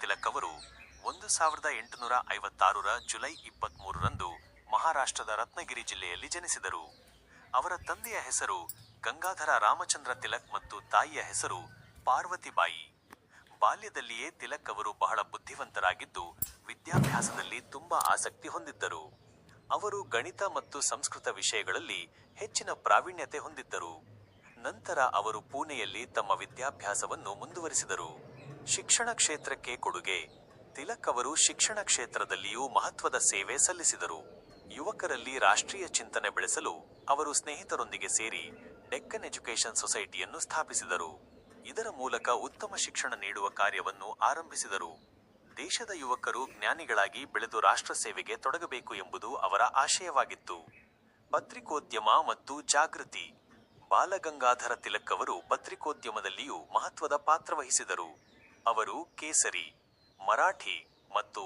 ತಿಲಕ್ ಅವರು 1856ರ ಜುಲೈ 23ರಂದು ಮಹಾರಾಷ್ಟ್ರದ ರತ್ನಗಿರಿ ಜಿಲ್ಲೆಯಲ್ಲಿ ಜನಿಸಿದರು. ಅವರ ತಂದೆಯ ಹೆಸರು ಗಂಗಾಧರ ರಾಮಚಂದ್ರ ತಿಲಕ್ ಮತ್ತು ತಾಯಿಯ ಹೆಸರು ಪಾರ್ವತಿಬಾಯಿ. ಬಾಲ್ಯದಲ್ಲಿಯೇ ತಿಲಕ್ ಅವರು ಬಹಳ ಬುದ್ಧಿವಂತರಾಗಿದ್ದು ವಿದ್ಯಾಭ್ಯಾಸದಲ್ಲಿ ತುಂಬಾ ಆಸಕ್ತಿ ಹೊಂದಿದ್ದರು. ಅವರು ಗಣಿತ ಮತ್ತು ಸಂಸ್ಕೃತ ವಿಷಯಗಳಲ್ಲಿ ಹೆಚ್ಚಿನ ಪ್ರಾವೀಣ್ಯತೆ ಹೊಂದಿದ್ದರು. ನಂತರ ಅವರು ಪುಣೆಯಲ್ಲಿ ತಮ್ಮ ವಿದ್ಯಾಭ್ಯಾಸವನ್ನು ಮುಂದುವರಿಸಿದರು. ಶಿಕ್ಷಣ ಕ್ಷೇತ್ರಕ್ಕೆ ಕೊಡುಗೆ. ತಿಲಕ್ ಅವರು ಶಿಕ್ಷಣ ಕ್ಷೇತ್ರದಲ್ಲಿಯೂ ಮಹತ್ವದ ಸೇವೆ ಸಲ್ಲಿಸಿದರು. ಯುವಕರಲ್ಲಿ ರಾಷ್ಟ್ರೀಯ ಚಿಂತನೆ ಬೆಳೆಸಲು ಅವರು ಸ್ನೇಹಿತರೊಂದಿಗೆ ಸೇರಿ ಡೆಕ್ಕನ್ ಎಜುಕೇಷನ್ ಸೊಸೈಟಿಯನ್ನು ಸ್ಥಾಪಿಸಿದರು. ಇದರ ಮೂಲಕ ಉತ್ತಮ ಶಿಕ್ಷಣ ನೀಡುವ ಕಾರ್ಯವನ್ನು ಆರಂಭಿಸಿದರು. ದೇಶದ ಯುವಕರು ಜ್ಞಾನಿಗಳಾಗಿ ಬೆಳೆದು ರಾಷ್ಟ್ರ ಸೇವೆಗೆ ತೊಡಗಬೇಕು ಎಂಬುದು ಅವರ ಆಶಯವಾಗಿತ್ತು. ಪತ್ರಿಕೋದ್ಯಮ ಮತ್ತು ಜಾಗೃತಿ. ಬಾಲಗಂಗಾಧರ ತಿಲಕ್ ಅವರು ಪತ್ರಿಕೋದ್ಯಮದಲ್ಲಿಯೂ ಮಹತ್ವದ ಪಾತ್ರ ವಹಿಸಿದರು. ಅವರು ಕೇಸರಿ, ಮರಾಠಿ ಮತ್ತು